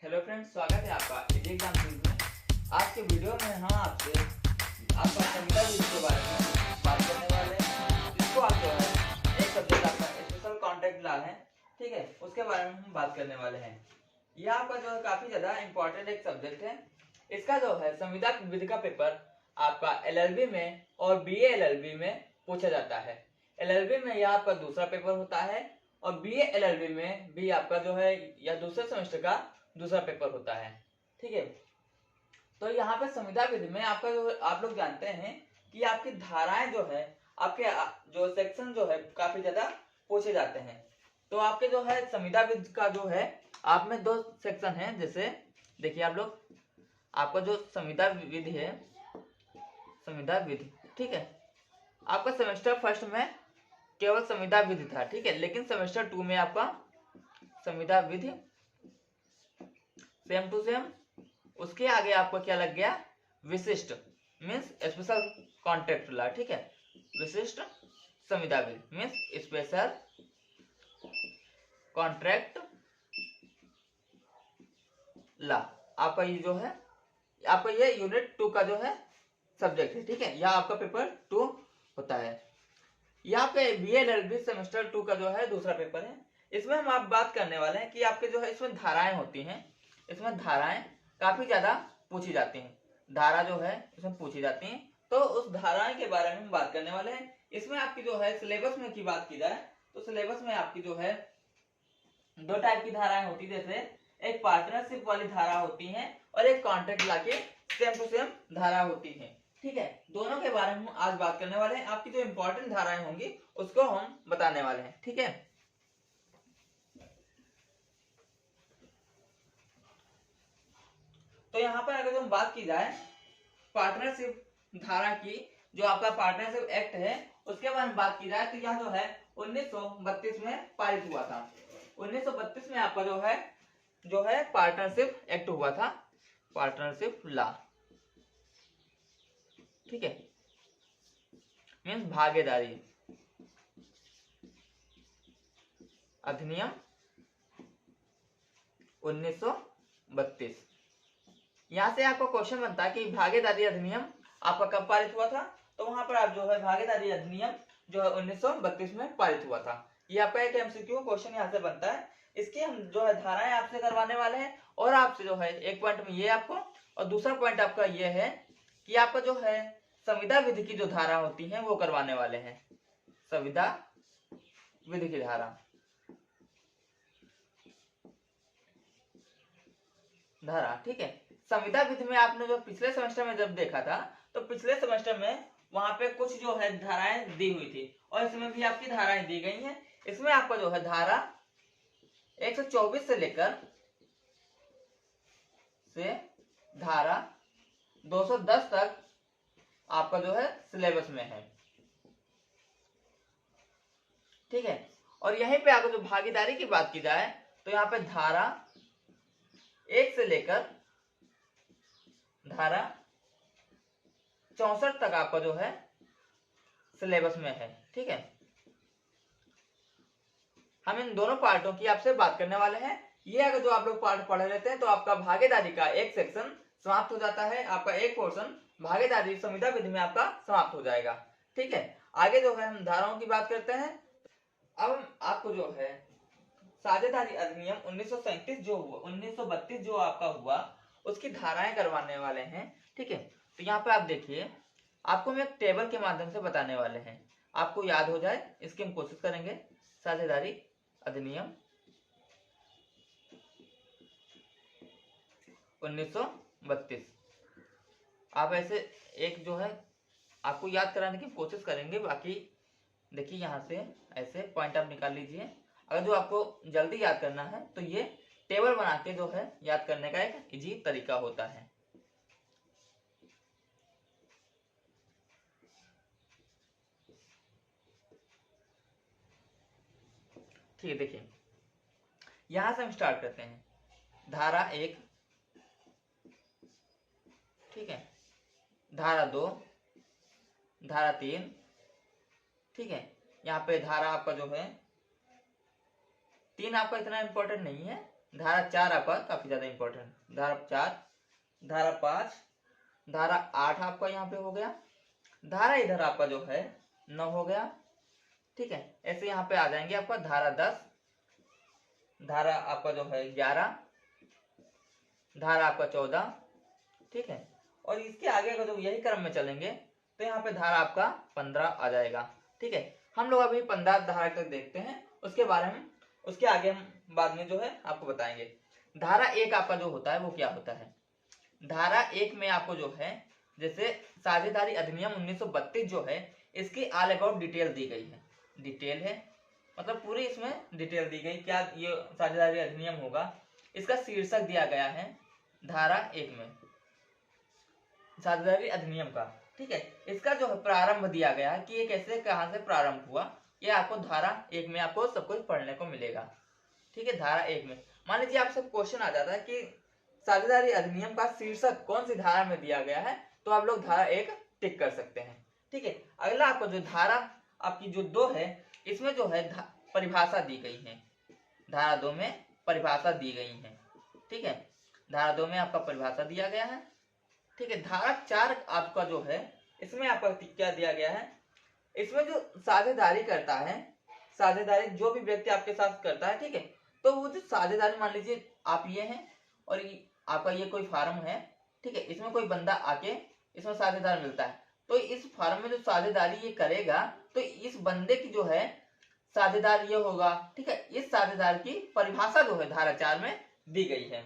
Hello friends, स्वागत है आपका इजी एग्जाम क्विज में। आज के वीडियो में हम आपसे आपका संविदा विधि के बारे में बात करने वाले हैं। जिसको आप जो है एक सब्जेक्ट आपका स्पेशल कॉन्ट्रैक्ट लॉ है, ठीक है, उसके बारे में हम बात करने वाले हैं। यह आपका जो है काफी ज्यादा इंपॉर्टेंट एक सब्जेक्ट है। इसका जो है संविदा विधि का पेपर आपका एलएलबी में और बीए एलएलबी में पूछा जाता है। एलएलबी में यह आपका दूसरा पेपर होता है और बीए एलएलबी में भी आपका जो है यह दूसरे सेमेस्टर का दूसरा पेपर होता है, ठीक है। तो यहाँ पे संविदा विधि में आपका जो आप लोग जानते हैं कि आपकी धाराएं जो है आपके जो सेक्शन जो है काफी ज्यादा पूछे जाते हैं। तो आपके जो है संविदा विधि का जो है आप में दो सेक्शन है। जैसे देखिए आप लोग, आपका जो संविदा विधि है, संविदा विधि, ठीक है, आपका सेमेस्टर फर्स्ट में केवल संविदा विधि था, ठीक है, लेकिन सेमेस्टर 2 में आपका संविदा विधि सेम टू सेम, उसके आगे आपको क्या लग गया, विशिष्ट मीन्स स्पेशल कॉन्ट्रैक्ट लॉ, ठीक है। विशिष्ट संविदा विधि मीन्स स्पेशल कॉन्ट्रैक्ट लॉ। आपका ये जो है आपका ये यूनिट 2 का जो है सब्जेक्ट है, ठीक है। यह आपका पेपर 2 होता है। यहाँ पे बीएलएलबी सेमेस्टर 2 का जो है दूसरा पेपर है। इसमें हम आप बात करने वाले हैं कि आपके जो है इसमें धाराएं होती हैं। इसमें धाराएं काफी ज्यादा पूछी जाती हैं। धारा जो है इसमें पूछी जाती हैं, तो उस धाराएं के बारे में हम बात करने वाले हैं। इसमें आपकी जो है सिलेबस में की बात की जाए तो सिलेबस में आपकी जो है दो टाइप की धाराएं होती है। जैसे एक पार्टनरशिप वाली धारा होती है और एक कॉन्ट्रैक्ट लॉ के सेम टू सेम धारा होती है, ठीक है। दोनों के बारे में हम आज बात करने वाले हैं। आपकी जो इंपॉर्टेंट धाराएं होंगी उसको हम बताने वाले हैं, ठीक है। तो यहाँ पर अगर हम बात की जाए पार्टनरशिप धारा की, जो आपका पार्टनरशिप एक्ट है, उसके बारे में बात की जाए तो यह जो है 1932 में पारित हुआ था। 1932 में आपका जो है पार्टनरशिप एक्ट हुआ था, पार्टनरशिप लॉ, ठीक है, मीन्स भागीदारी अधिनियम 1932। यहाँ से आपको क्वेश्चन बनता है कि भागीदारी अधिनियम आपका कब पारित हुआ था, तो वहां पर आप जो है भागीदारी अधिनियम जो है 1932 में पारित हुआ था। ये आपका एक एमसीक्यू क्वेश्चन यहाँ से बनता है। इसकी हम जो है धाराएं आपसे करवाने वाले हैं और आपसे जो है एक पॉइंट में ये आपको, और दूसरा पॉइंट आपका ये है कि आपका जो है संविदा विधि की जो धारा होती है वो करवाने वाले हैं। संविदा विधि की धारा ठीक है। संविदा विधि में आपने जो पिछले सेमेस्टर में जब देखा था, तो पिछले सेमेस्टर में वहां पे कुछ जो है धाराएं दी हुई थी और इसमें भी आपकी धाराएं दी गई हैं। इसमें आपका जो है धारा 124 से लेकर धारा 210 तक आपका जो है सिलेबस में है, ठीक है। और यहीं पे अगर जो भागीदारी की बात की जाए तो यहाँ पे धारा 1 से लेकर धारा 64 तक आपका जो है सिलेबस में है, ठीक है। हम इन दोनों पार्टों की आपसे बात करने वाले हैं। ये अगर जो आप लोग पार्ट पढ़ लेते हैं तो आपका भागीदारी का एक सेक्शन समाप्त हो जाता है। आपका एक पोर्शन भागीदारी संविदा विधि में आपका समाप्त हो जाएगा, ठीक है। आगे जो है हम धाराओं की बात करते हैं। अब आपको जो है साझेदारी अधिनियम 1937 जो हुआ, 1932 जो आपका हुआ, उसकी धाराएं करवाने वाले हैं, ठीक है। तो यहाँ पे आप देखिए, आपको हम एक टेबल के माध्यम से बताने वाले हैं, आपको याद हो जाए इसकी हम कोशिश करेंगे। साझेदारी अधिनियम 1932, आप ऐसे एक जो है आपको याद कराने की कोशिश करेंगे। बाकी देखिए यहाँ से ऐसे पॉइंट आप निकाल लीजिए। अगर जो आपको जल्दी याद करना है तो ये टेबल बना के जो है याद करने का एक इजी तरीका होता है। ठीक है, देखिए यहां से हम स्टार्ट करते हैं। धारा 1, ठीक है, धारा 2, धारा 3, ठीक है। यहाँ पे धारा आपका जो है 3 आपका इतना इंपॉर्टेंट नहीं है, धारा 4 आपका काफी ज्यादा इंपॉर्टेंट, धारा 4, धारा 5, धारा 8 आपका यहाँ पे हो गया, धारा इधर आपका जो है 9 हो गया, ठीक है। ऐसे यहाँ पे आ जाएंगे आपका धारा 10, धारा आपका जो है 11, धारा आपका 14, ठीक है। और इसके आगे अगर जो यही क्रम में चलेंगे तो यहाँ पे धारा आपका 15 आ जाएगा, ठीक है। हम लोग अभी 15 धारा तक देखते हैं, उसके बारे में उसके आगे हम बाद में जो है आपको बताएंगे। धारा 1 आपका जो होता है वो क्या होता है, धारा 1 में आपको जो है जैसे साझेदारी अधिनियम 1932 जो है इसकी ऑल अबाउट डिटेल दी गई है, डिटेल है मतलब पूरी इसमें डिटेल दी गई, क्या ये साझेदारी अधिनियम होगा, इसका शीर्षक दिया गया है धारा 1 में, साझेदारी अधिनियम का, ठीक है। इसका जो है प्रारंभ दिया गया है कि ये कैसे कहां से प्रारंभ हुआ, ये आपको धारा 1 में आपको सब कुछ पढ़ने को मिलेगा, ठीक है। धारा 1 में मान लीजिए आपसे क्वेश्चन आ जाता है कि साझेदारी अधिनियम का शीर्षक कौन सी धारा में दिया गया है, तो आप लोग धारा 1 टिक कर सकते हैं, ठीक है। अगला आपको जो धारा आपकी जो 2 है इसमें जो है परिभाषा दी गई है, धारा 2 में परिभाषा दी गई है, ठीक है। धारा 2 में आपका परिभाषा दिया गया है, ठीक है। धारा 4 आपका जो है इसमें आपका क्या दिया गया है, इसमें जो साझेदारी करता है, साझेदारी जो भी व्यक्ति आपके साथ करता है, ठीक है, तो वो जो साझेदारी मान लीजिए आप ये हैं और आपका ये कोई फार्म है, ठीक है, इसमें कोई बंदा आके इसमें साझेदार मिलता है, तो इस फार्म में जो साझेदारी ये करेगा तो इस बंदे की जो है साझेदार ये होगा, ठीक है। इस साझेदार की परिभाषा जो है धारा 4 में दी गई है,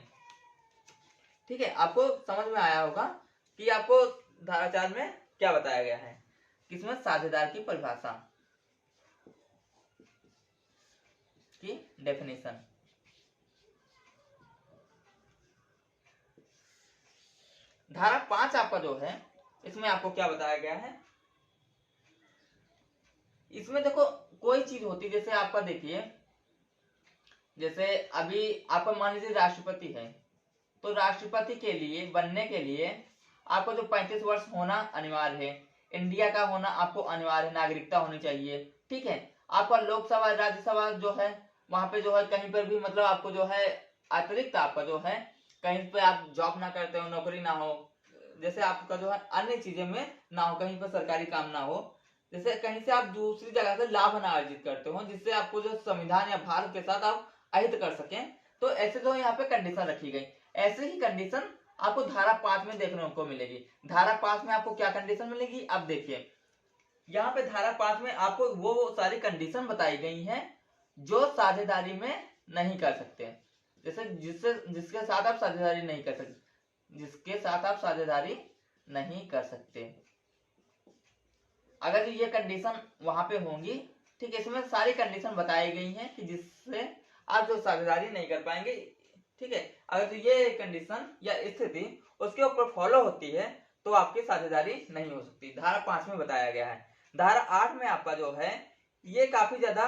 ठीक है। आपको समझ में आया होगा कि आपको धारा 4 में क्या बताया गया है, किसमें साझेदार की परिभाषा की डेफिनेशन। धारा 5 आपका जो है इसमें आपको क्या बताया गया है, इसमें देखो कोई चीज होती जैसे आपका देखिए, जैसे अभी आपका मान लीजिए राष्ट्रपति है, तो राष्ट्रपति के लिए बनने के लिए आपको जो 35 वर्ष होना अनिवार्य है, इंडिया का होना आपको अनिवार्य है, नागरिकता होनी चाहिए, ठीक है। आपका लोकसभा राज्यसभा जो है वहां पे जो है कहीं पर भी मतलब आपको जो है अतिरिक्त आपका जो है कहीं पे आप जॉब ना करते हो, नौकरी ना हो, जैसे आपका जो है अन्य चीजें में ना हो, कहीं पर सरकारी काम ना हो, जैसे कहीं से आप दूसरी जगह से लाभ ना अर्जित करते हो जिससे आपको जो संविधान या भारत के साथ आप अहित कर सकें, तो ऐसे जो यहाँ पे कंडीशन रखी गई, ऐसे ही कंडीशन आपको धारा 5 में देखने को मिलेगी। धारा 5 में आपको क्या कंडीशन मिलेगी, अब देखिए यहाँ पे धारा 5 में आपको वो सारी कंडीशन बताई गई हैं जो साझेदारी में नहीं कर सकते, जैसे जिसके साथ आप साझेदारी नहीं कर सकते, जिसके साथ आप साझेदारी नहीं कर सकते, अगर ये कंडीशन वहां पे होंगी, ठीक है, इसमें सारी कंडीशन बताई गई हैं कि जिससे आप जो साझेदारी नहीं कर पाएंगे, ठीक है। अगर ये कंडीशन या स्थिति उसके ऊपर फॉलो होती है तो आपकी साझेदारी नहीं हो सकती, धारा 5 में बताया गया है। धारा 8 में आपका जो है ये काफी ज्यादा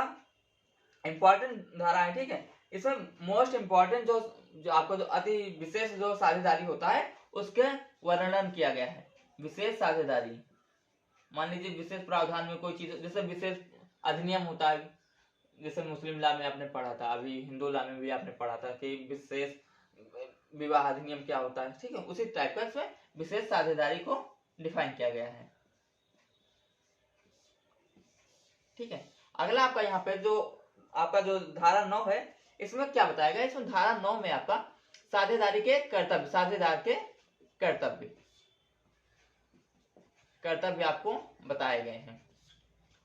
इंपॉर्टेंट धारा है, ठीक है। इसमें मोस्ट इंपॉर्टेंट जो आपको जो अति विशेष जो साझेदारी होता है उसके वर्णन किया गया है। विशेष साझेदारी मान लीजिए विशेष प्रावधान में कोई चीज, जैसे विशेष अधिनियम होता है, जैसे मुस्लिम लॉ में आपने पढ़ा था, अभी हिंदू लॉ में भी आपने पढ़ा था कि विशेष विवाह अधिनियम क्या होता है, ठीक है, उसी टाइप का इसमें विशेष साझेदारी को डिफाइन किया गया है, ठीक है। अगला आपका यहाँ पे जो आपका जो धारा 9 है इसमें क्या बताया गया, इसमें धारा 9 में आपका साझेदारी के कर्तव्य, साझेदार के कर्तव्य आपको बताए गए हैं,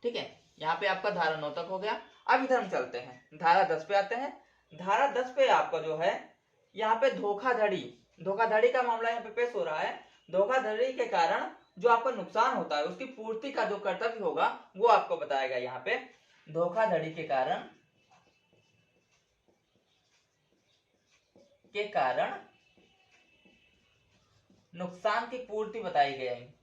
ठीक है। यहाँ पे आपका धारा 9 तक हो गया। अब इधर हम चलते हैं धारा 10 पे आते हैं। धारा 10 पे आपका जो है यहाँ पे धोखाधड़ी का मामला यहाँ पे पेश हो रहा है। धोखाधड़ी के कारण जो आपका नुकसान होता है उसकी पूर्ति का जो कर्तव्य होगा वो आपको बताया गया। यहाँ पे धोखाधड़ी के कारण नुकसान की पूर्ति बताई गई है,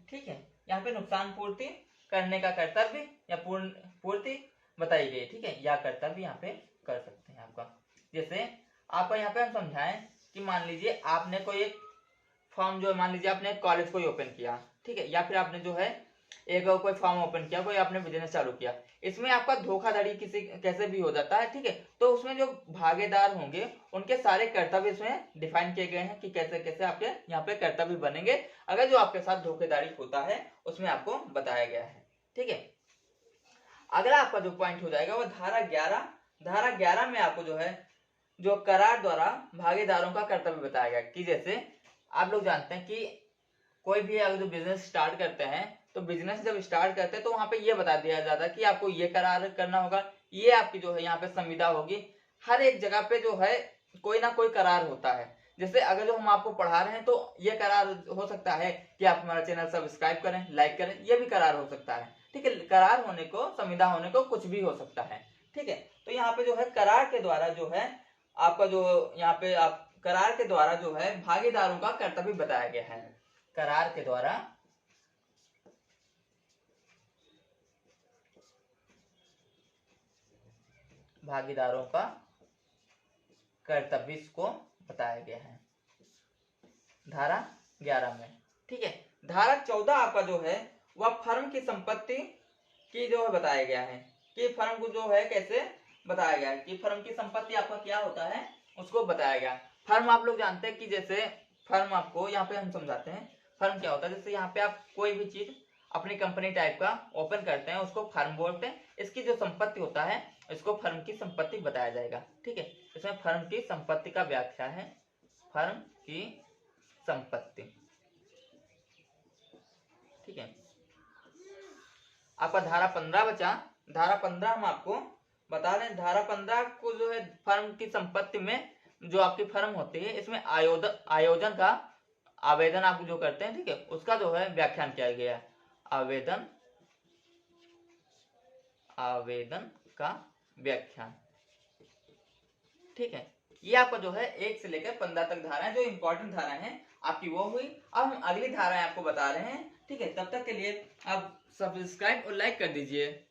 ठीक है। यहाँ पे नुकसान पूर्ति करने का कर्तव्य या पूर्ति बताई गई, ठीक है, या कर्तव्य यहाँ पे कर सकते हैं आपका। जैसे आपका यहाँ पे हम समझाएं कि मान लीजिए आपने कोई एक फॉर्म जो मान लीजिए आपने कॉलेज को ही ओपन किया, ठीक है, या फिर आपने जो है एक कोई फॉर्म ओपन किया, कोई आपने बिजनेस चालू किया, इसमें आपका धोखाधड़ी किसी कैसे भी हो जाता है, ठीक है। तो उसमें जो भागीदार होंगे उनके सारे कर्तव्य इसमें डिफाइन किए गए हैं कि कैसे कैसे आपके यहाँ पे कर्तव्य बनेंगे अगर जो आपके साथ धोखाधड़ी होता है, उसमें आपको बताया गया है, ठीक है। अगला आपका जो पॉइंट हो जाएगा वो धारा 11। धारा 11 में आपको जो है जो करार द्वारा भागीदारों का कर्तव्य बताया गया कि जैसे आप लोग जानते हैं कि कोई भी अगर जो बिजनेस स्टार्ट करते हैं तो बिजनेस जब स्टार्ट करते हैं तो वहां पे ये बता दिया जाता है कि आपको ये करार करना होगा, ये आपकी जो है यहाँ पे संविदा होगी। हर एक जगह पे जो है कोई ना कोई करार होता है। जैसे अगर जो हम आपको पढ़ा रहे हैं तो ये करार हो सकता है कि आप हमारा चैनल सब्सक्राइब करें, लाइक करें, ये भी करार हो सकता है, ठीक है। करार होने को, संविदा होने को कुछ भी हो सकता है, ठीक है। तो यहाँ पे जो है करार के द्वारा जो है आपका जो यहाँ पे आप करार के द्वारा जो है भागीदारों का कर्तव्य बताया गया है। करार के द्वारा भागीदारों का कर्तव्य इसको बताया गया है धारा 11 में, ठीक है। धारा 14 आपका जो है वह फर्म की संपत्ति की जो है बताया गया है कि फर्म को जो है कैसे बताया गया है कि फर्म की संपत्ति आपका क्या होता है उसको बताया गया। फर्म आप लोग जानते हैं कि जैसे फर्म आपको यहाँ पे हम समझाते हैं फर्म क्या होता है। जैसे यहाँ पे आप कोई भी चीज अपनी कंपनी टाइप का ओपन करते हैं उसको फर्म बोलते हैं। इसकी जो संपत्ति होता है इसको फर्म की संपत्ति बताया जाएगा, ठीक है। इसमें फर्म की संपत्ति का व्याख्या है, फर्म की संपत्ति, ठीक है। आपका धारा 15 बचा। धारा 15 हम आपको बता दें, धारा 15 को जो है फर्म की संपत्ति में जो आपकी फर्म होती है इसमें आयोजन का आवेदन आप जो करते हैं, ठीक है, उसका जो है व्याख्यान किया गया है। आवेदन का व्याख्यान, ठीक है। ये आपका जो है 1 से लेकर 15 तक धाराएं जो इंपॉर्टेंट धाराएं हैं आपकी वो हुई। अब हम अगली धाराएं आपको बता रहे हैं, ठीक है। तब तक के लिए आप सब्सक्राइब और लाइक कर दीजिए।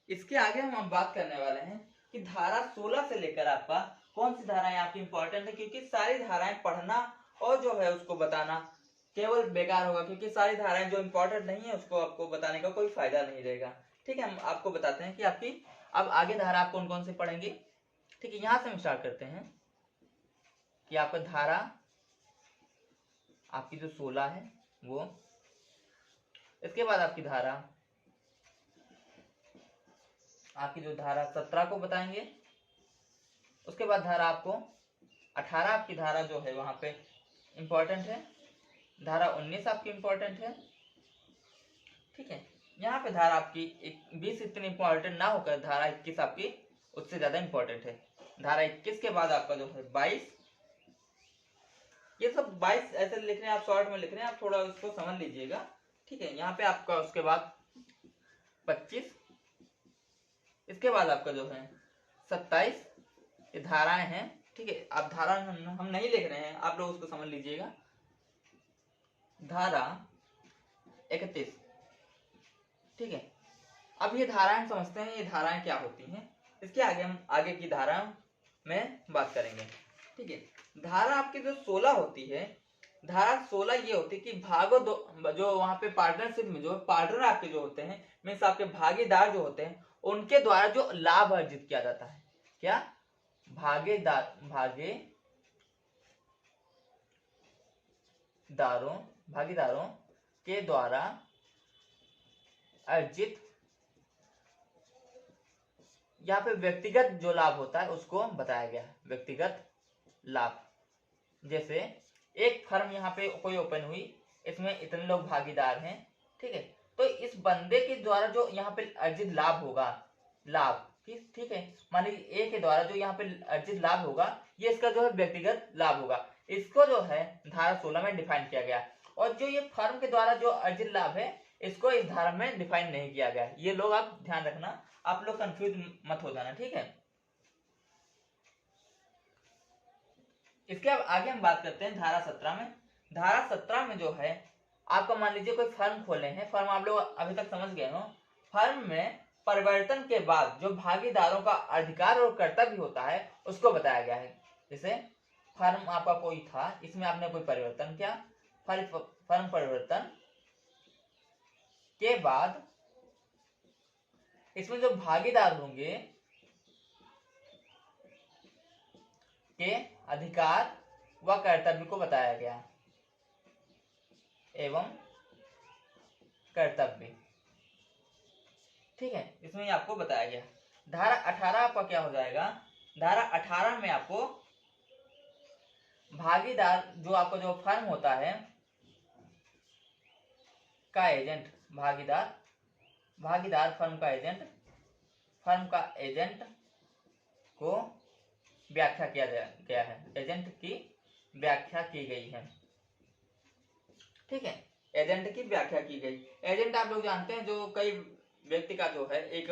इसके आगे हम बात करने वाले हैं कि धारा 16 से लेकर आपका कौन सी धाराएं आपकी इंपॉर्टेंट है, क्योंकि सारी धाराएं पढ़ना और जो है उसको बताना केवल बेकार होगा, क्योंकि सारी धाराएं जो इंपॉर्टेंट नहीं है उसको आपको बताने का कोई फायदा नहीं रहेगा, ठीक है। हम आपको बताते हैं कि आपकी अब आगे धारा आप कौन कौन से पढ़ेंगे, ठीक है। यहां से हम स्टार्ट करते हैं कि आपका धारा आपकी जो 16 है वो, इसके बाद आपकी धारा आपकी जो धारा 17 को बताएंगे। उसके बाद धारा आपको 18 आपकी धारा जो है वहां पे इंपॉर्टेंट है। धारा 19 आपकी इंपॉर्टेंट है, ठीक है। यहाँ पे धारा आपकी 20 इतनी इंपॉर्टेंट ना होकर धारा 21 आपकी उससे ज्यादा इंपॉर्टेंट है। धारा 21 के बाद आपका जो है 22, ये सब 22 ऐसे लिख रहे हैं आप, शॉर्ट में लिख रहे हैं आप, थोड़ा उसको समझ लीजिएगा, ठीक है। यहाँ पे आपका उसके बाद 25, इसके बाद आपका जो है 27, ये धाराएं हैं, ठीक है। आप धारा हम नहीं लिख रहे हैं, आप लोग उसको समझ लीजिएगा। धारा 31, ठीक है। अब ये धाराएं समझते हैं ये धाराएं क्या होती हैं, इसके आगे हम आगे की धाराओं में बात करेंगे, ठीक है। धारा आपकी जो 16 होती है, धारा 16 ये होती है कि भागो दो, जो वहां पे पार्टनरशिप में जो पार्टनर आपके जो होते हैं मीन्स आपके भागीदार जो होते हैं उनके द्वारा जो लाभ अर्जित किया जाता है, क्या भागीदारों के द्वारा अर्जित, यहाँ पे व्यक्तिगत जो लाभ होता है उसको बताया गया है, व्यक्तिगत लाभ। जैसे एक फर्म यहाँ पे कोई ओपन हुई, इसमें इतने लोग भागीदार हैं, ठीक है। तो इस बंदे के द्वारा जो यहाँ पे अर्जित लाभ होगा, लाभ, ठीक है, मान लीजिए ए के द्वारा जो यहाँ पे अर्जित लाभ होगा ये इसका जो है व्यक्तिगत लाभ होगा, इसको जो है धारा 16 में डिफाइन किया गया। और जो ये फर्म के द्वारा जो अर्जित लाभ है इसको इस धारा में डिफाइन नहीं किया गया। ये लोग आप ध्यान रखना, आप लोग कंफ्यूज मत हो जाना, ठीक है। इसके अब आगे हम बात करते हैं धारा 17 में। धारा 17 में जो है आपको मान लीजिए कोई फर्म खोले हैं, फर्म आप लोग अभी तक समझ गए हो। फर्म में परिवर्तन के बाद जो भागीदारों का अधिकार और कर्तव्य होता है उसको बताया गया है। जैसे फर्म आपका कोई था, इसमें आपने कोई परिवर्तन किया, फर्म परिवर्तन के बाद इसमें जो भागीदार होंगे के अधिकार व कर्तव्य को बताया गया एवं कर्तव्य। ठीक है, इसमें आपको बताया गया। धारा 18 आपका क्या हो जाएगा, धारा 18 में आपको भागीदार जो आपका जो फर्म होता है का एजेंट, भागीदार फर्म का एजेंट को व्याख्या किया गया है, एजेंट की व्याख्या की गई है। ठीक है, एजेंट की व्याख्या की गई। एजेंट आप लोग जानते हैं, जो कई व्यक्ति का जो है एक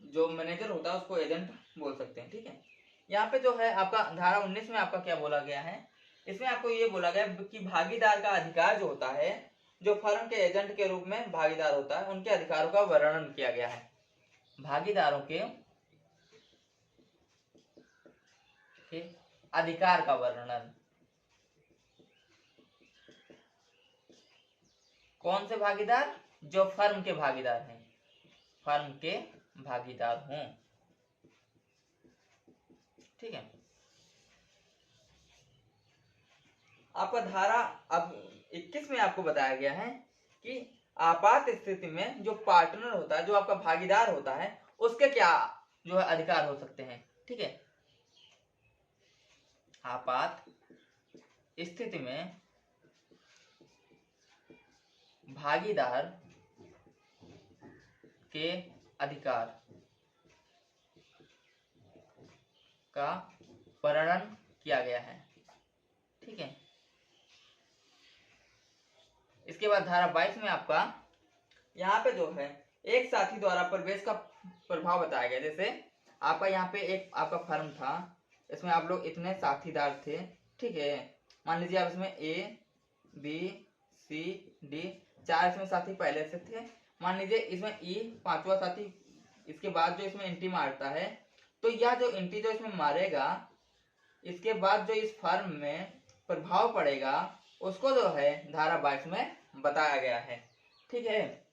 जो मैनेजर होता है उसको एजेंट बोल सकते हैं। ठीक है, यहाँ पे जो है आपका धारा 19 में आपका क्या बोला गया है, इसमें आपको ये बोला गया कि भागीदार का अधिकार जो होता है, जो फर्म के एजेंट के रूप में भागीदार होता है, उनके अधिकारों का वर्णन किया गया है। भागीदारों के अधिकार का वर्णन, कौन से भागीदार, जो फर्म के भागीदार हैं, फर्म के भागीदार हों। ठीक है, आपका धारा अब 21 में आपको बताया गया है कि आपात स्थिति में जो पार्टनर होता है, जो आपका भागीदार होता है, उसके क्या जो है अधिकार हो सकते हैं। ठीक है, आपात स्थिति में भागीदार के अधिकार का वर्णन किया गया है। ठीक है, इसके बाद धारा 22 में आपका यहाँ पे जो है एक साथी द्वारा प्रवेश का प्रभाव बताया गया। जैसे आपका यहाँ पे एक आपका फर्म था, इसमें आप लोग इतने साथीदार थे। ठीक है, मान लीजिए आप इसमें ए बी सी डी 4 इसमें साथी पहले से थे। मान लीजिए इसमें ई 5वां साथी इसके बाद जो इसमें एंट्री मारता है, तो यह जो एंट्री जो इसमें मारेगा, इसके बाद जो इस फर्म में प्रभाव पड़ेगा, उसको जो है धारा 22 में बताया गया है। ठीक है,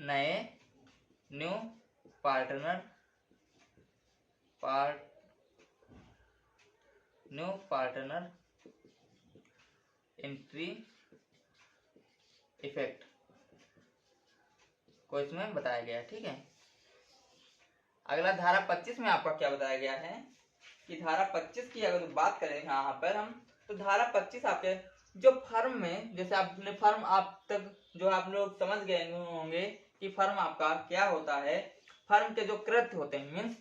नए न्यू पार्टनर एंट्री इफेक्ट को इसमें बताया गया है। ठीक है, अगला धारा 25 में आपका क्या बताया गया है कि धारा 25 की अगर बात करें यहाँ पर हम, तो धारा 25 आपके जो फर्म में, जैसे आपने फर्म आप तक जो आप लोग समझ गए होंगे कि फर्म आपका क्या होता है। फर्म के जो कृत्य होते हैं, मीन्स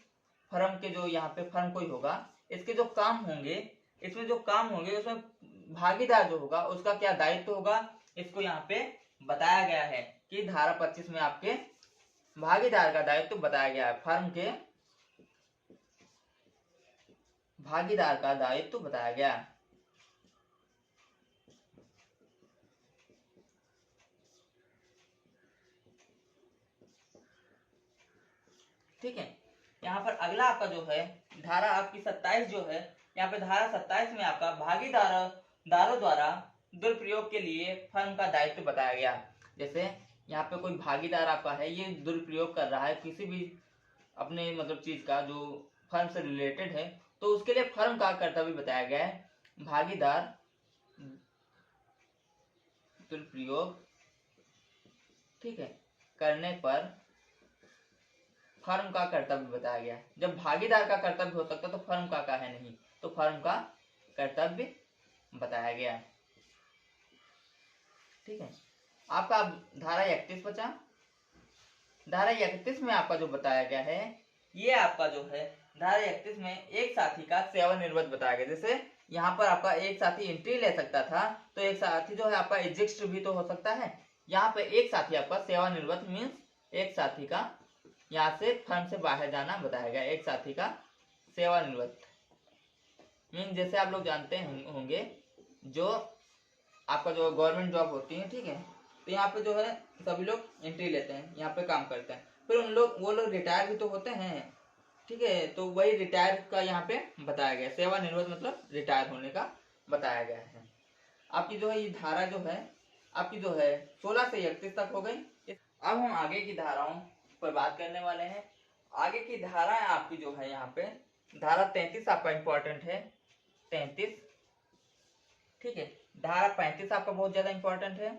फर्म के जो यहाँ पे फर्म कोई होगा, इसके जो काम होंगे, इसमें जो काम होंगे उसमें भागीदार जो होगा उसका क्या दायित्व होगा, इसको यहाँ पे बताया गया है कि धारा 25 में आपके भागीदार का दायित्व बताया गया है। फर्म के भागीदार का दायित्व बताया गया। ठीक है, यहाँ पर अगला आपका जो है धारा आपकी 27 जो है, यहाँ पे धारा 27 में आपका भागीदारों द्वारा दुरुपयोग के लिए फर्म का दायित्व बताया गया। जैसे यहाँ पे कोई भागीदार आपका है, ये दुरुपयोग कर रहा है किसी भी अपने मतलब चीज का जो फर्म से रिलेटेड है, तो उसके लिए फर्म का कर्तव्य बताया गया है। भागीदार दुरुपयोग ठीक है करने पर फर्म का कर्तव्य बताया गया। जब भागीदार का कर्तव्य हो सकता तो फर्म का है नहीं, तो फर्म का कर्तव्य बताया गया। ठीक है, आपका धारा 31 बचा। धारा 31 में आपका जो बताया गया है, ये आपका जो है धारा 31 में एक साथी का सेवानिवृत्त बताया गया। जैसे यहाँ पर आपका एक साथी एंट्री ले सकता था, तो एक साथी जो है आपका एग्जिस्ट भी तो हो सकता है। यहाँ पे एक साथी आपका सेवानिवृत्त मीन्स एक साथी का यहाँ से फर्म से बाहर जाना बताया गया। एक साथी का सेवानिवृत्त मीन जैसे आप लोग जानते होंगे जो आपका जो गवर्नमेंट जॉब होती है, ठीक है, तो यहाँ पे जो है सभी लोग एंट्री लेते हैं, यहाँ पे काम करते हैं, फिर वो लोग रिटायर भी तो होते हैं, ठीक है। तो वही रिटायर का यहाँ पे बताया गया, सेवानिवृत्त मतलब रिटायर होने का बताया गया है। आपकी जो है ये धारा जो है आपकी जो है 16 से 31 तक हो गई। अब हम आगे की धाराओं पर बात करने वाले हैं। आगे की धाराएं आपकी जो है यहाँ पे धारा 33 आपका इंपॉर्टेंट है, 33, ठीक है। धारा 35 आपका बहुत ज्यादा इंपॉर्टेंट है।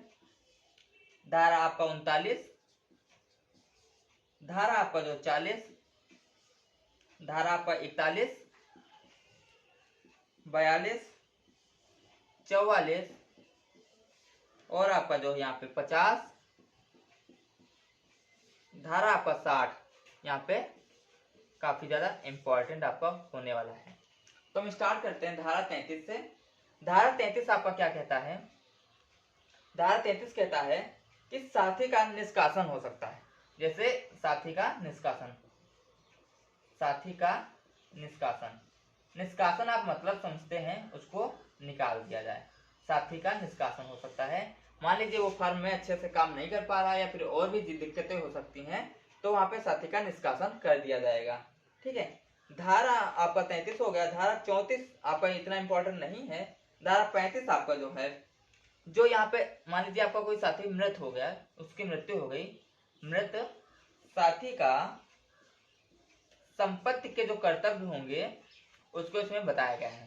धारा आपका 39, धारा आपका जो 40, धारा आपका 41, 42, 44 और आपका जो यहाँ पे 50, धारा आपका 60 यहाँ पे काफी ज्यादा इंपॉर्टेंट आपका होने वाला है। तो हम स्टार्ट करते हैं धारा 33 से। धारा 33 आपका क्या कहता है? धारा 33 कहता है कि साथी का निष्कासन हो सकता है। जैसे साथी का निष्कासन, साथी का निष्कासन, निष्कासन आप मतलब समझते हैं, उसको निकाल दिया जाए। साथी का निष्कासन हो सकता है। मान लीजिए वो फर्म में अच्छे से काम नहीं कर पा रहा है या फिर और भी दिक्कतें हो सकती हैं, तो वहां पे साथी का निष्कासन कर दिया जाएगा, ठीक है। धारा आपका 33 हो गया। धारा 34 आपका इतना इंपॉर्टेंट नहीं है। धारा 35 आपका जो है, जो यहाँ पे मान लीजिए आपका कोई साथी मृत हो गया, उसकी मृत्यु हो गई, मृत साथी का संपत्ति के जो कर्तव्य होंगे उसको इसमें बताया गया है।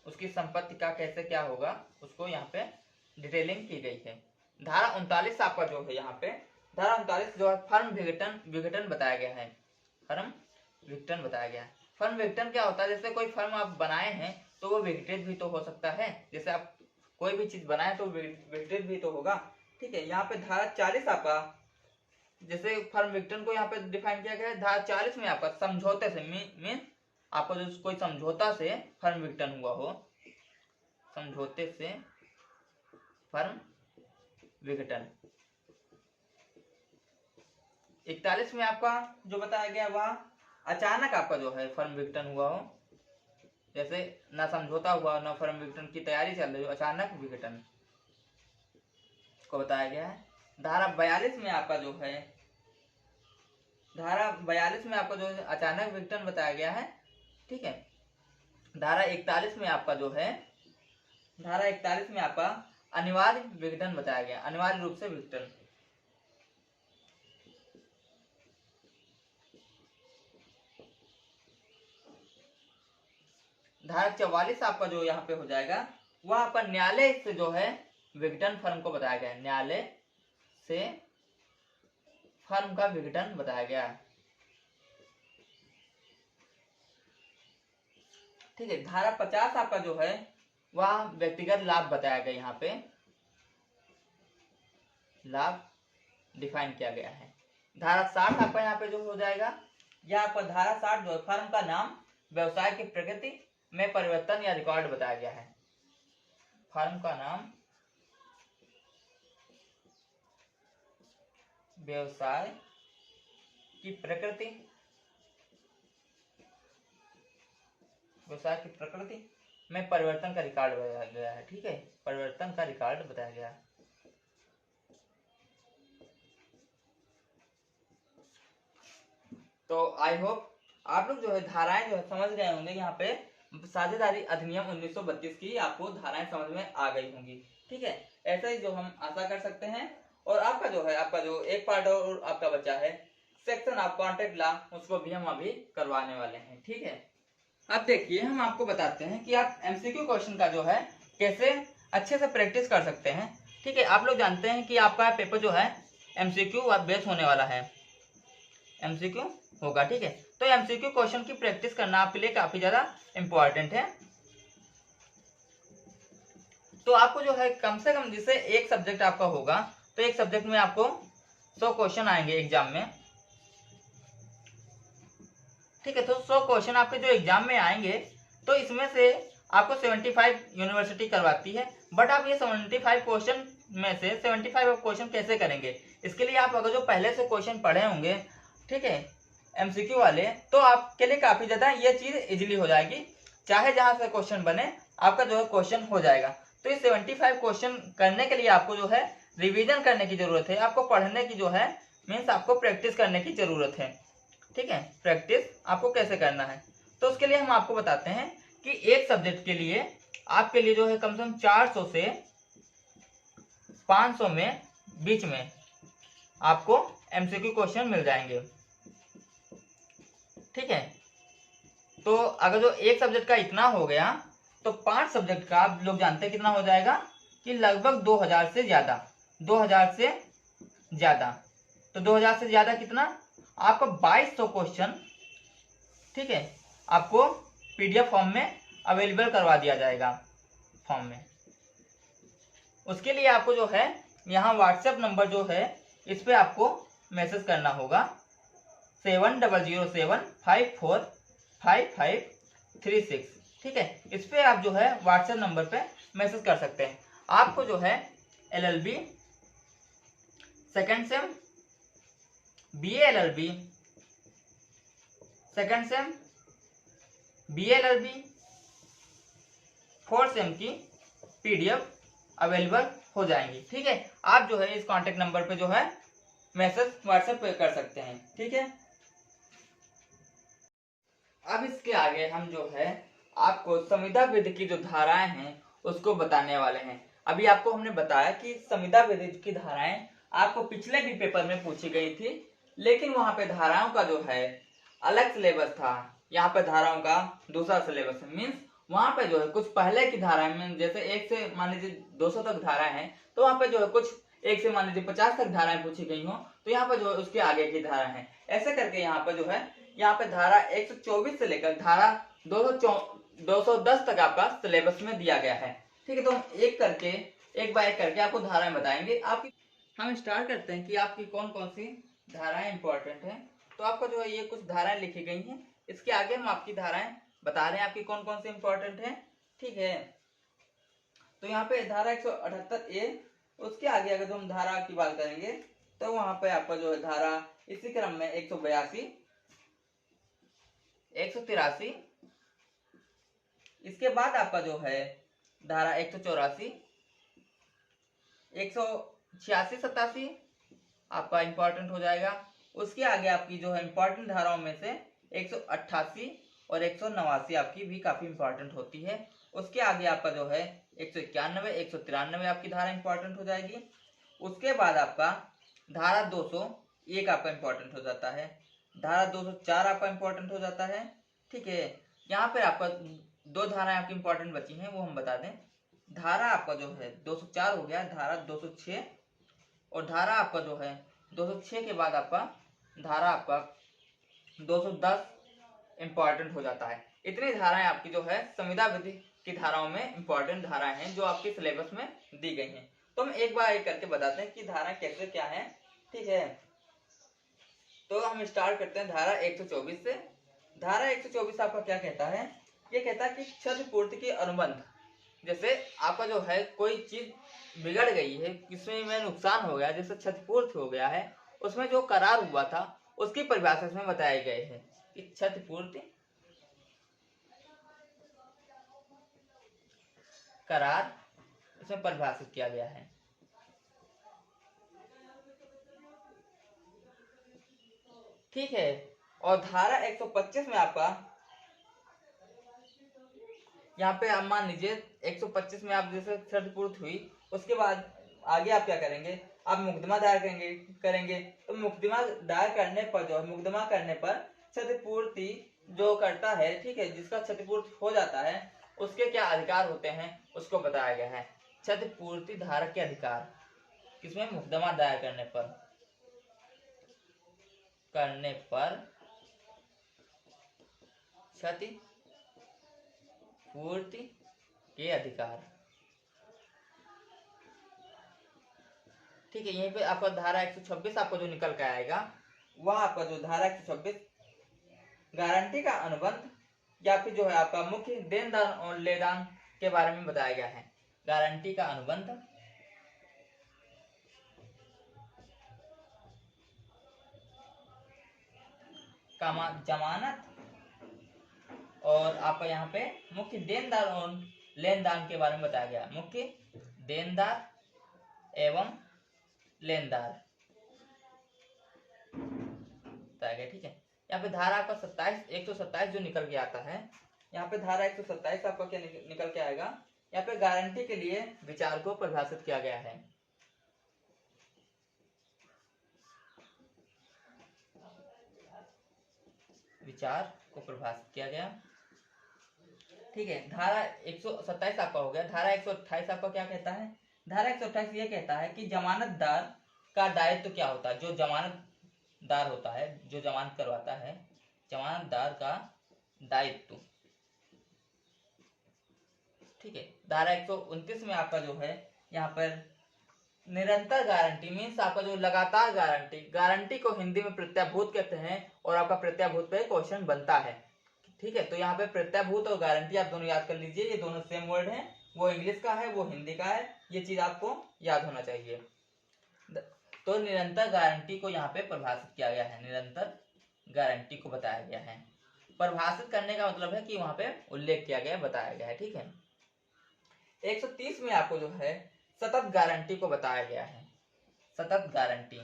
उसकी संपत्ति का कैसे क्या होगा उसको यहाँ पे डिटेलिंग की गई है। धारा 39 आपका जो है यहाँ पे, धारा 39 जो है फर्म विघटन बताया गया है। फर्म विघटन बताया गया है। फर्म विघटन क्या होता है? जैसे कोई फर्म आप बनाए हैं तो वो विघटित भी तो हो सकता है। जैसे आप कोई भी चीज बनाए तो विघटित भी तो होगा, ठीक है। यहाँ पे धारा 40 आपका, जैसे फर्म विघटन को यहाँ पे डिफाइन किया गया है। धारा 40 में आपका समझौते से मीन आपको जो कोई समझौता से फर्म विघटन हुआ हो, समझौते से फर्म विघटन। 41 में आपका जो बताया गया वह अचानक आपका जो है फर्म विघटन हुआ हो, जैसे ना समझौता हुआ ना फर्म विघटन की तैयारी चल रही हो, अचानक विघटन को बताया गया है। धारा 42 में आपका जो है, धारा 42 में आपका जो है अचानक विघटन बताया गया है, ठीक है। धारा 41 में आपका जो है, धारा 41 में आपका अनिवार्य विघटन बताया गया, अनिवार्य रूप से विघटन। धारा 44 आपका जो यहाँ पे हो जाएगा वह आपका न्यायालय से जो है विघटन फर्म को बताया गया है, न्यायालय से फर्म का विघटन बताया गया है, ठीक है। धारा 50 आपका जो है वह व्यक्तिगत लाभ बताया गया, यहाँ पे लाभ डिफाइन किया गया है। धारा 60 आपका यहाँ पे जो हो जाएगा, यह आपका धारा 60 जो है फर्म का नाम, व्यवसाय की प्रकृति में परिवर्तन या रिकॉर्ड बताया गया है। फर्म का नाम, व्यवसाय की प्रकृति, व्यवसाय की प्रकृति में परिवर्तन का रिकॉर्ड बताया गया है, ठीक है। परिवर्तन का रिकॉर्ड बताया गया है। तो आई होप आप लोग जो है धाराएं जो है समझ गए होंगे। यहाँ पे साझेदारी अधिनियम 1932 की आपको धाराएं समझ में आ गई होंगी, ठीक है। ऐसा ही जो हम आशा कर सकते हैं। और आपका जो है, आपका जो एक पार्ट और आपका बचा है सेक्शन ऑफ कॉन्ट्रैक्ट लॉ, उसको भी हम अभी करवाने वाले हैं, ठीक है। अब देखिए हम आपको बताते हैं कि आप एमसीक्यू क्वेश्चन का जो है कैसे अच्छे से प्रैक्टिस कर सकते हैं, ठीक है। आप लोग जानते हैं कि आपका पेपर जो है एमसीक्यू बेस होने वाला है, एमसीक्यू होगा, ठीक है। तो एमसीक्यू क्वेश्चन की प्रैक्टिस करना आपके लिए काफी ज्यादा इंपॉर्टेंट है। तो आपको जो है कम से कम, जैसे एक सब्जेक्ट आपका होगा तो एक सब्जेक्ट में आपको 100 क्वेश्चन आएंगे एग्जाम में, ठीक है। तो 100 क्वेश्चन आपके जो एग्जाम में आएंगे तो इसमें से आपको 75 यूनिवर्सिटी करवाती है, बट आप ये 75 क्वेश्चन में से 75 क्वेश्चन कैसे करेंगे? इसके लिए आप अगर जो पहले से क्वेश्चन पढ़े होंगे, ठीक है, एमसीक्यू वाले, तो आपके लिए काफी ज्यादा ये चीज इजीली हो जाएगी। चाहे जहां से क्वेश्चन बने आपका जो है क्वेश्चन हो जाएगा। तो ये 75 क्वेश्चन करने के लिए आपको जो है रिवीजन करने की जरूरत है, आपको पढ़ने की जो है मीन्स आपको प्रैक्टिस करने की जरूरत है। ठीक है, प्रैक्टिस आपको कैसे करना है, तो उसके लिए हम आपको बताते हैं कि एक सब्जेक्ट के लिए आपके लिए जो है कम से कम 400 से 500 में बीच में आपको एमसीक्यू क्वेश्चन मिल जाएंगे। ठीक है, तो अगर जो एक सब्जेक्ट का इतना हो गया तो 5 सब्जेक्ट का आप लोग जानते हैं कितना हो जाएगा कि लगभग 2000 से ज्यादा, 2000 से ज्यादा। तो 2000 से ज्यादा कितना, आपको 2200 क्वेश्चन, ठीक है, आपको पीडीएफ फॉर्म में अवेलेबल करवा दिया जाएगा फॉर्म में। उसके लिए आपको जो है यहाँ व्हाट्सएप नंबर जो है इस पे आपको मैसेज करना होगा 7007545536। ठीक है, इस पे आप जो है व्हाट्सएप नंबर पे मैसेज कर सकते हैं। आपको जो है LLB second same, BA LLB second same, BA LLB fourth same की पीडीएफ अवेलेबल हो जाएंगी। ठीक है, आप जो है इस कांटेक्ट नंबर पे जो है मैसेज व्हाट्सएप पे कर सकते हैं। ठीक है, अब इसके आगे हम जो है आपको संविदा विधि की जो धाराएं हैं उसको बताने वाले हैं। अभी आपको हमने बताया कि संविदा विधि की धाराएं आपको पिछले भी पेपर में पूछी गई थी, लेकिन वहां पे धाराओं का जो है अलग सिलेबस था, यहाँ पे धाराओं का दूसरा सिलेबस है। मीन्स वहां पे जो है कुछ पहले की धाराएं में जैसे 1 से मान लीजिए 200 तक धाराएं हैं, तो वहां पे जो है कुछ 1 से मान लीजिए 50 तक धाराएं पूछी गई हो, तो यहाँ पे जो है उसके आगे की धारा है। ऐसे करके यहाँ पे जो है यहाँ पे धारा 124 से लेकर धारा 210 तक आपका सिलेबस में दिया गया है। ठीक है, तो हम एक बार एक करके आपको धाराएं बताएंगे। आपकी हम स्टार्ट करते हैं कि आपकी कौन कौन सी धाराएं इंपॉर्टेंट है। तो आपका जो है ये कुछ धाराएं लिखी गई हैं, इसके आगे हम आपकी धाराएं बता रहे हैं आपकी कौन कौन सी इंपॉर्टेंट है। ठीक है, तो यहाँ पे धारा 178A, उसके आगे अगर जो हम धारा की बात करेंगे तो वहां पे आपका जो है धारा इसी क्रम में 182, 183, इसके बाद आपका जो है धारा 184, 186, 87 आपका इंपॉर्टेंट हो जाएगा। उसके आगे आपकी जो है इंपॉर्टेंट धाराओं में से 188 और 189 आपकी भी काफी इंपॉर्टेंट होती है। उसके आगे आपका जो है 191, 193 आपकी धारा इंपॉर्टेंट हो जाएगी। उसके बाद आपका धारा 201 आपका इंपॉर्टेंट हो जाता है, धारा 204 आपका इंपॉर्टेंट हो जाता है। ठीक है, यहाँ पे आपका 2 धाराएं आपकी इंपॉर्टेंट बची हैं, वो हम बता दें। धारा आपका जो है 204 हो गया, धारा 206, और धारा आपका जो है 206 के बाद आपका धारा आपका 210 इंपॉर्टेंट हो जाता है। इतनी धाराएं आपकी जो है संविदा विधि की धाराओं में इंपॉर्टेंट धाराएं हैं जो आपके सिलेबस में दी गई हैं। तो हम एक बार एक करके बताते हैं कि धारा कैसे क्या है। ठीक है, तो हम स्टार्ट करते हैं धारा 124 से। धारा 124 आपका क्या कहता है, ये कहता है कि क्षतिपूर्ति के अनुबंध, जैसे आपका जो है कोई चीज बिगड़ गई है, किसमें में नुकसान हो गया, जैसे क्षतिपूर्ति हो गया है, उसमें जो करार हुआ था उसकी परिभाषा इसमें बताए गए हैं कि क्षतिपूर्ति करार इसमें परिभाषित किया गया है। ठीक है, और धारा 125 में आपका यहाँ पे आप मान लीजिए 125 में आप जैसे क्षतिपूर्ति हुई, उसके बाद आगे आप क्या करेंगे, आप मुकदमा दायर करेंगे। तो मुकदमा दायर करने पर जो है मुकदमा करने पर क्षतिपूर्ति जो करता है, ठीक है, जिसका क्षतिपूर्ति हो जाता है उसके क्या अधिकार होते हैं उसको बताया गया है। क्षतिपूर्ति धारक के अधिकार किसमें, मुकदमा दायर करने पर क्षतिपूर्ति के अधिकार। ठीक है, यहीं पे आपका धारा 126 आपको जो निकल के आएगा, वह आपका जो धारा 126 गारंटी का अनुबंध या फिर जो है आपका मुख्य देनदार और लेनदार के बारे में बताया गया है। गारंटी का अनुबंध जमानत और आपका यहाँ पे मुख्य देनदार और लेनदार के बारे में बताया गया। मुख्य देनदार एवं लेनदार बताया गया। ठीक है, यहाँ पे धारा आपका 127 जो निकल के आता है, यहाँ पे धारा 127 आपका क्या निकल के आएगा, यहाँ पे गारंटी के लिए विचार को परिभाषित किया गया है। विचार को परिभाषित किया गया। ठीक है, धारा 127 आपका हो गया। धारा 128 आपका क्या कहता है? धारा 128 ये कहता है कि जमानतदार का दायित्व क्या होता है। जो जमानतदार होता है, जो जमानत करवाता है, जमानतदार का दायित्व। ठीक है, धारा 129 में आपका जो है यहाँ पर निरंतर गारंटी मीन्स आपका जो लगातार गारंटी को हिंदी में प्रत्याभूत कहते हैं, और आपका प्रत्याभूत पे क्वेश्चन बनता है। ठीक है, तो यहाँ पे प्रत्याभूत और गारंटी आप दोनों याद कर लीजिए, ये दोनों सेम वर्ड हैं, वो इंग्लिश का है, वो हिंदी का है, ये चीज आपको याद होना चाहिए। तो निरंतर गारंटी को यहाँ पे परिभाषित किया गया है, निरंतर गारंटी को बताया गया है। परिभाषित करने का मतलब है कि वहां पे उल्लेख किया गया, बताया गया है। ठीक है, 130 में आपको जो है सतत गारंटी को बताया गया है, सतत गारंटी।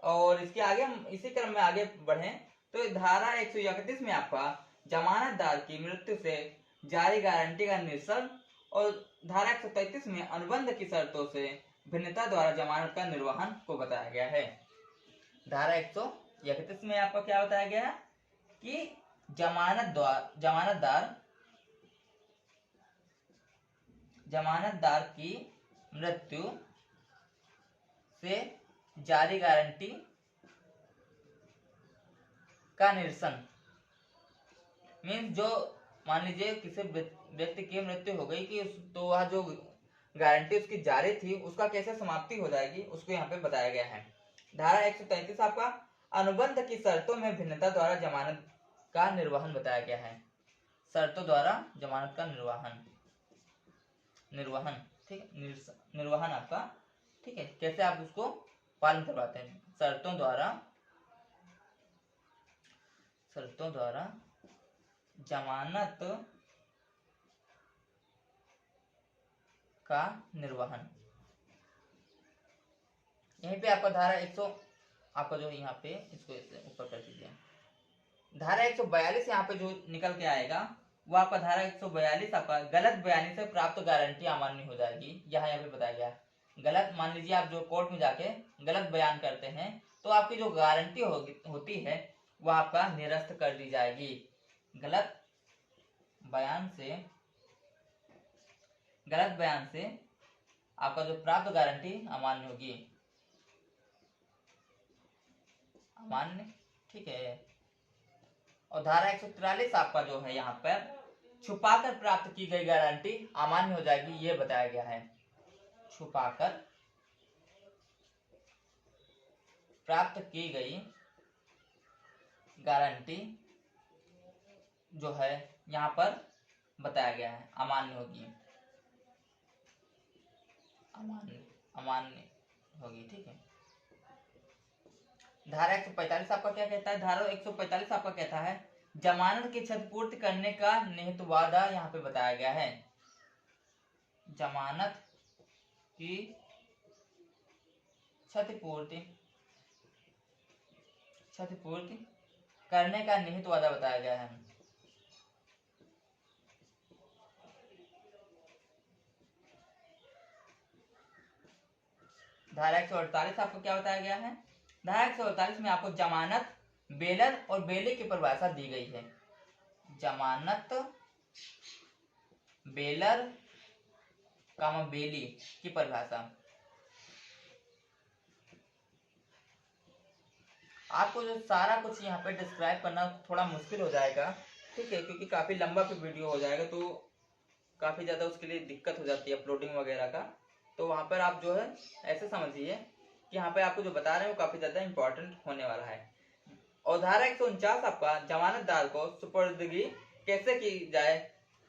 और इसके आगे हम इसी क्रम में आगे बढ़े तो धारा 131 में आपका जमानतदार की मृत्यु से जारी गारंटी का निरसन, और धारा 133 में अनुबंध की शर्तों से भिन्नता द्वारा जमानत का निर्वहन को बताया गया है। धारा 131 में आपका क्या बताया गया कि जमानतदार की मृत्यु से जारी गारंटी का निरसन मीन्स जो मान लीजिए किसी व्यक्ति की मृत्यु हो गई कि तो वह जो गारंटी उसकी जारी थी उसका कैसे समाप्ति हो जाएगी, उसको यहाँ पे बताया गया है। धारा 133 आपका अनुबंध की शर्तों में भिन्नता द्वारा जमानत का निर्वहन बताया गया है, शर्तों द्वारा जमानत का निर्वहन। ठीक है, निर्वहन आपका। ठीक है, कैसे आप उसको पालन करवाते हैं, शर्तों द्वारा जमानत का निर्वहन। यहीं पे आपका धारा 100 आपका जो यहाँ पे इसको ऊपर कर दीजिए। धारा 142 यहाँ पे जो निकल के आएगा वो आपका धारा 142 आपका गलत बयानी से प्राप्त गारंटी अमान्य हो जाएगी। यहाँ पे बताया गया गलत, मान लीजिए आप जो कोर्ट में जाके गलत बयान करते हैं तो आपकी जो गारंटी होती है वो आपका निरस्त कर दी जाएगी। गलत बयान से आपका जो प्राप्त गारंटी अमान्य होगी, अमान्य। ठीक है, और धारा 143 आपका जो है यहाँ पर छुपाकर प्राप्त की गई गारंटी अमान्य हो जाएगी, ये बताया गया है। छुपाकर प्राप्त की गई गारंटी जो है यहाँ पर बताया गया है अमान्य होगी, अमान्य होगी। ठीक है, धारा 145 आपका क्या कहता है? धारा 145 आपका कहता है जमानत की क्षतिपूर्ति करने का निहित वादा यहाँ पे बताया गया है। जमानत की क्षतिपूर्ति करने का निहित वादा बताया गया है। धारा 148 आपको क्या बताया गया है? धारा 148 में आपको जमानत, बेलर और बेली की परिभाषा दी गई है। जमानत, बेलर कामा बेली की परिभाषा। आपको जो सारा कुछ यहाँ पे डिस्क्राइब करना थोड़ा मुश्किल हो जाएगा, ठीक है, क्योंकि काफी लंबा फिर वीडियो हो जाएगा तो काफी ज्यादा उसके लिए दिक्कत हो जाती है अपलोडिंग वगैरह का। तो वहां पर आप जो है ऐसे समझिए कि यहाँ पे आपको जो बता रहे हैं वो काफी ज्यादा इंपॉर्टेंट होने वाला है। और धारा 149 आपका जमानतदार को सुपुर्दगी कैसे की जाए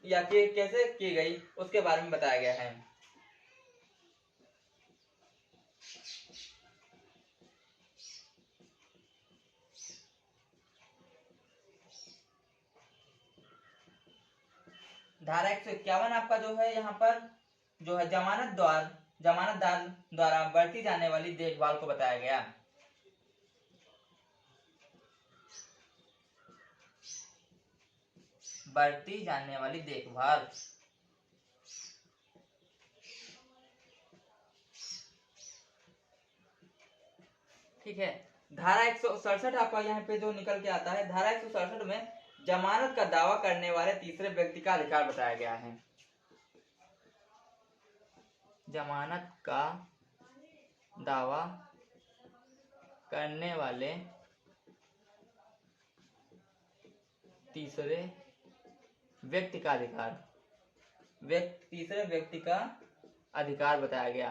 या कि कैसे की गई उसके बारे में बताया गया है। धारा 151 आपका जो है यहाँ पर जो है जमानतदार द्वारा बरती जाने वाली देखभाल को बताया गया। बरती जाने वाली देखभाल। ठीक है। धारा 167 आपका यहाँ पे जो निकल के आता है, धारा 167 में जमानत का दावा करने वाले तीसरे व्यक्ति का अधिकार बताया गया है। जमानत का दावा करने वाले तीसरे व्यक्ति का अधिकार, तीसरे व्यक्ति का अधिकार बताया गया।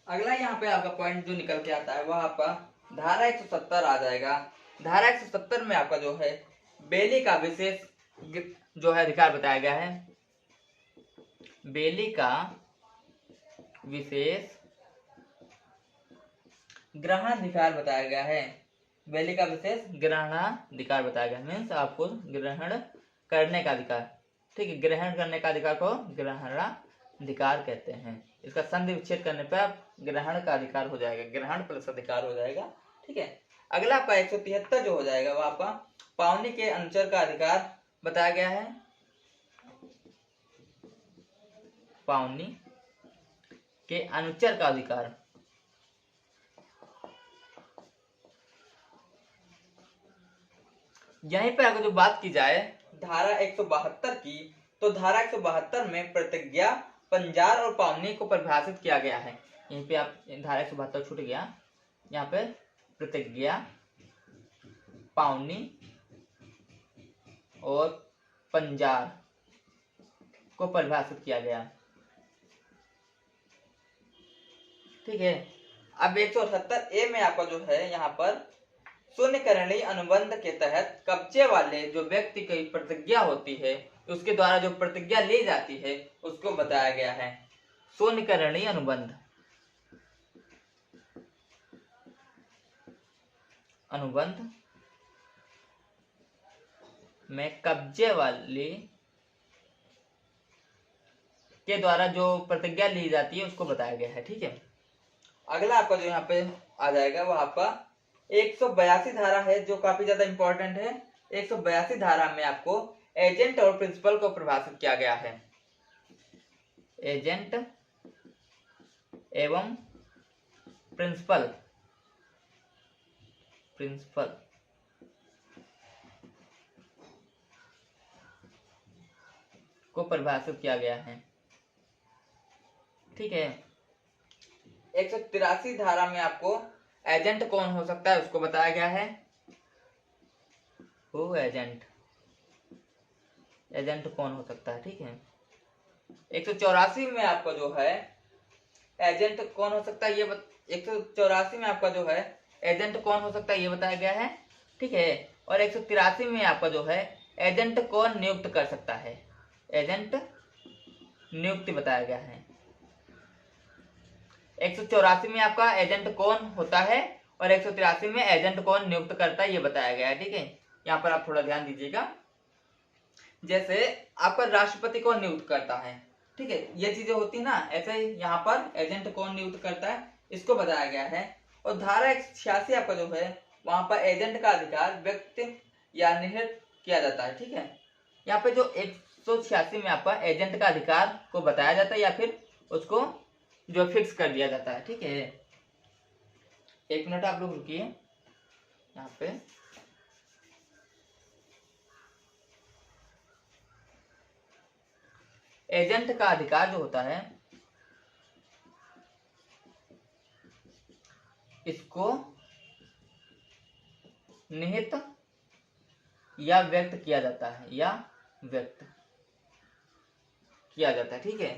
अगला यहाँ पे आपका पॉइंट जो निकल के आता है वह आपका धारा 170 आ जाएगा। धारा 170 में आपका जो है बेली का विशेष जो है अधिकार बताया गया है। बेली का विशेष ग्रहणाधिकार बताया गया है। बेली का विशेष ग्रहणाधिकार बताया गया, मीन्स आपको ग्रहण करने का अधिकार। ठीक है, ग्रहण करने का अधिकार को ग्रहणाधिकार कहते हैं। इसका संधि विच्छेद करने पर आप ग्रहण का अधिकार हो जाएगा, ग्रहण प्लस अधिकार हो जाएगा। ठीक है। अगला आपका 173 जो हो जाएगा वह आपका पावनी के अनुचर का अधिकार बताया गया है। पावनी के अनुचर का अधिकार। यहीं पे अगर जो बात की जाए धारा 172 की, तो धारा 172 में प्रतिज्ञा, पंजार और पावनी को परिभाषित किया गया है। यहीं पे आप धारा 172 छूट गया, यहाँ पे प्रतिज्ञा, पावनी और पंजार को परिभाषित किया गया। ठीक है। अब 178 में आपका जो है यहाँ पर शून्यकरणीय अनुबंध के तहत कब्जे वाले जो व्यक्ति की प्रतिज्ञा होती है, उसके द्वारा जो प्रतिज्ञा ली जाती है उसको बताया गया है। शून्यकरणीय अनुबंध, अनुबंध में कब्जे वाली के द्वारा जो प्रतिज्ञा ली जाती है उसको बताया गया है। ठीक है। अगला आपका जो यहाँ पे आ जाएगा वो आपका 182 धारा है, जो काफी ज्यादा इंपॉर्टेंट है। 182 धारा में आपको एजेंट और प्रिंसिपल को परिभाषित किया गया है। एजेंट एवं प्रिंसिपल को परिभाषित किया गया है। ठीक है। 183 धारा में आपको एजेंट कौन हो सकता है उसको बताया गया है। वो एजेंट कौन हो सकता है। ठीक है। 184 में आपका जो है एजेंट कौन हो सकता है, 184 में आपका जो है एजेंट कौन हो सकता है ये बताया गया है। ठीक है। और 183 में आपका जो है एजेंट कौन नियुक्त कर सकता है, एजेंट नियुक्ति बताया गया है। 184 में आपका एजेंट कौन होता है और 183 में एजेंट कौन नियुक्त करता है ये बताया गया है। ठीक है। यहाँ पर आप थोड़ा ध्यान दीजिएगा। जैसे आपका राष्ट्रपति कौन नियुक्त करता है, ठीक है, ये चीजें होती ना, ऐसे ही यहाँ पर एजेंट कौन नियुक्त करता है इसको बताया गया है। और धारा 186 आपका जो है वहां पर एजेंट का अधिकार व्यक्त या निहित किया जाता है। ठीक है। यहाँ पे जो 186 में आपका एजेंट का अधिकार को बताया जाता है या फिर उसको जो फिक्स कर दिया जाता है। ठीक है। एक मिनट आप लोग रुकिए। यहाँ पे एजेंट का अधिकार जो होता है इसको निहित या व्यक्त किया जाता है, ठीक है,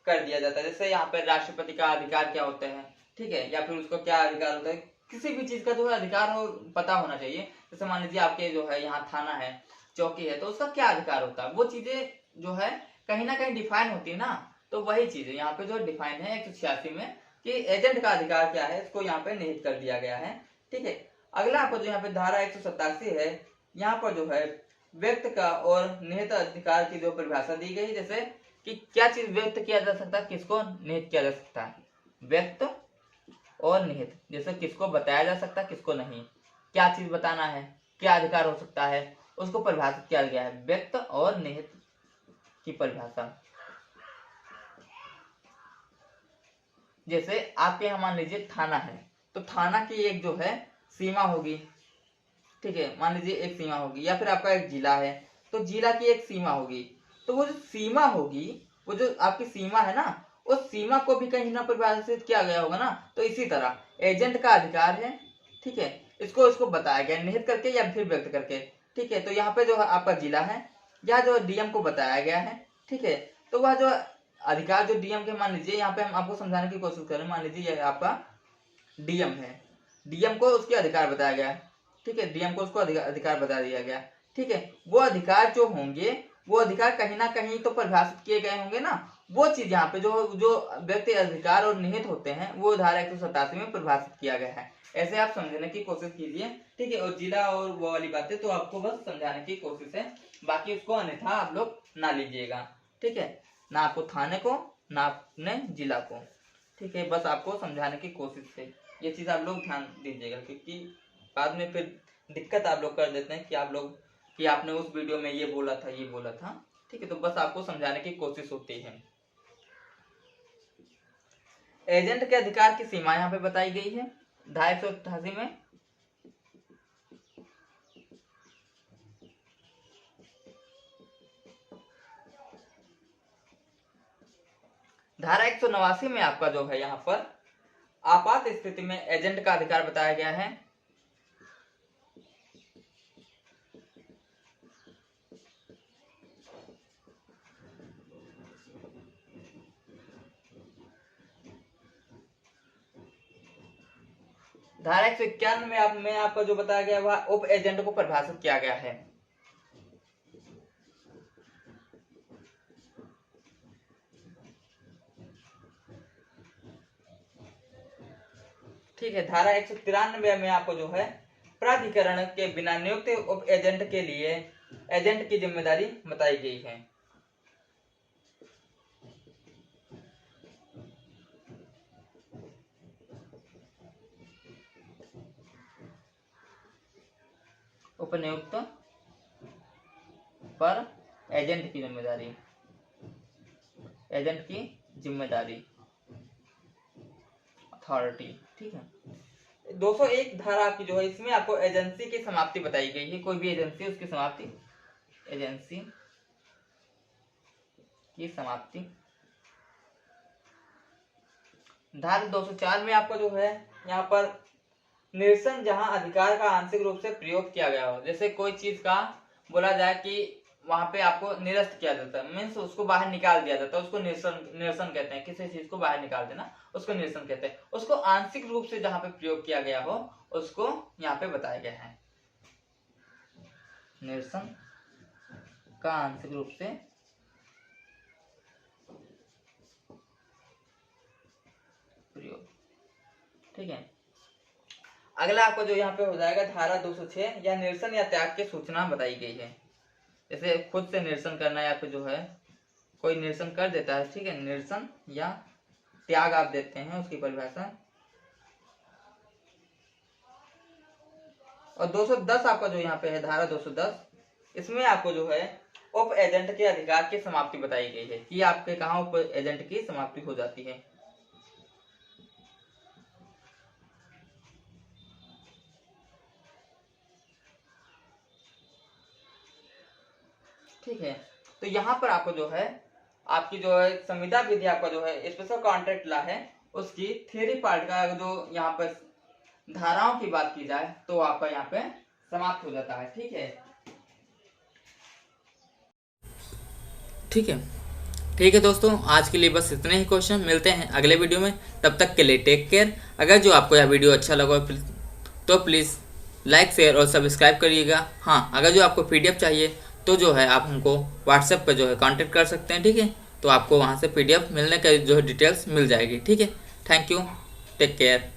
कर दिया जाता है। जैसे यहाँ पे राष्ट्रपति का अधिकार क्या होता है, ठीक है, या फिर उसको क्या अधिकार होता है, किसी भी चीज का जो है अधिकार हो पता होना चाहिए। जैसे मान लीजिए आपके जो है यहाँ थाना है, चौकी है, तो उसका क्या अधिकार होता है, वो चीजें जो है कहीं ना कहीं डिफाइन होती है ना। तो वही चीज है यहाँ पे जो डिफाइन है 186 में कि एजेंट का अधिकार क्या है, इसको यहाँ पे निहित कर दिया गया है। ठीक है। अगला आपको जो यहाँ पे धारा 187 है, यहाँ पर जो है व्यक्त का और निहित अधिकार की जो परिभाषा दी गई, जैसे कि क्या चीज व्यक्त किया जा सकता है, किसको निहित किया जा सकता है, व्यक्त और निहित, जैसे किसको बताया जा सकता है, किसको नहीं, क्या चीज बताना है, क्या अधिकार हो सकता है, उसको परिभाषित किया गया है व्यक्त और निहित की परिभाषा। जैसे आपके यहाँ मान लीजिए थाना है, तो थाना की एक जो है सीमा होगी, ठीक है, मान लीजिए एक सीमा होगी, या फिर आपका एक जिला है तो जिला की एक सीमा होगी। तो वो जो सीमा होगी, वो जो आपकी सीमा है ना, उस सीमा को भी कहीं ना परिभाषित किया गया होगा ना। तो इसी तरह एजेंट का अधिकार है, ठीक है, इसको बताया गया निहित करके या फिर व्यक्त करके, ठीक है। तो यहाँ पे जो आपका जिला है, या जो डीएम को बताया गया है, ठीक है, तो वह जो अधिकार जो डीएम के, मान लीजिए यहाँ पे हम आपको समझाने की कोशिश करें, मान लीजिए ये आपका डीएम है, डीएम को उसके अधिकार बताया गया, ठीक है, डीएम को उसको अधिकार बता दिया गया, ठीक है। वो अधिकार जो होंगे, वो अधिकार कहीं ना कहीं तो परिभाषित किए गए होंगे ना। वो चीज यहाँ पे जो व्यक्ति अधिकार और निहित होते हैं, वो धारा 187 में परिभाषित किया गया है। ऐसे आप समझने की कोशिश कीजिए, ठीक है। और जिला और वो वाली बातें तो आपको बस समझाने की कोशिश है, बाकी उसको अन्यथा आप लोग ना लीजिएगा, ठीक है, ना आपको थाने को ना अपने जिला को, ठीक है, बस आपको समझाने की कोशिश है। ये चीज आप लोग ध्यान दीजिएगा, क्योंकि बाद में फिर दिक्कत आप लोग कर देते हैं कि आप लोग कि आपने उस वीडियो में ये बोला था, ये बोला था, ठीक है। तो बस आपको समझाने की कोशिश होती है। एजेंट के अधिकार की सीमा यहाँ पे बताई गई है धारा 188 में। धारा 189 में आपका जो है यहाँ पर आपात स्थिति में एजेंट का अधिकार बताया गया है। धारा 191 में आपका जो बताया गया वह उप एजेंट को परिभाषित किया गया है। ठीक है, धारा 193 में आपको जो है प्राधिकरण के बिना नियुक्त उप एजेंट के लिए एजेंट की जिम्मेदारी बताई गई है। उपनियुक्त पर एजेंट की जिम्मेदारी, एजेंट की जिम्मेदारी, अथॉरिटी, ठीक है। 201 धारा आपकी जो है, इसमें आपको एजेंसी की समाप्ति बताई गई है। कोई भी एजेंसी, उसकी समाप्ति, एजेंसी की समाप्ति। धारा 204 में आपका जो है यहाँ पर निरसन जहां अधिकार का आंशिक रूप से प्रयोग किया गया हो, जैसे कोई चीज का बोला जाए कि वहां पे आपको निरस्त किया जाता है, मीन्स उसको बाहर निकाल दिया जाता है, उसको निरसन कहते हैं। किसी चीज को बाहर निकाल देना उसको निरसन कहते हैं। उसको आंशिक रूप से जहां पे प्रयोग किया गया हो उसको यहाँ पे बताया गया है। निरसन का आंशिक रूप से प्रयोग, ठीक है। अगला आपको जो यहाँ पे हो जाएगा धारा 206 या निरसन या त्याग की सूचना बताई गई है। जैसे खुद से निरसन करना या फिर जो है कोई निरसन कर देता है, ठीक है, निरसन या त्याग आप देते हैं, उसकी परिभाषा। और 210 आपका जो यहाँ पे है धारा 210, इसमें आपको जो है उप एजेंट के अधिकार की समाप्ति बताई गई है कि आपके कहाँ उप एजेंट की समाप्ति हो जाती है। ठीक है, तो यहाँ पर आपको जो है आपकी जो है संविदा विधि आपका जो है स्पेशल कॉन्ट्रैक्ट लॉ है, उसकी थ्योरी पार्ट का जो यहाँ पर धाराओं की बात की जाए तो आपका यहाँ पे समाप्त हो जाता है। ठीक है, ठीक है दोस्तों, आज के लिए बस इतने ही क्वेश्चन। मिलते हैं अगले वीडियो में, तब तक के लिए टेक केयर। अगर जो आपको यह वीडियो अच्छा लगा तो प्लीज़ लाइक शेयर और सब्सक्राइब करिएगा। हाँ, अगर जो आपको PDF चाहिए तो जो है आप हमको WhatsApp पर जो है कांटेक्ट कर सकते हैं। ठीक है, तो आपको वहाँ से PDF मिलने का जो है डिटेल्स मिल जाएगी। ठीक है, थैंक यू, टेक केयर।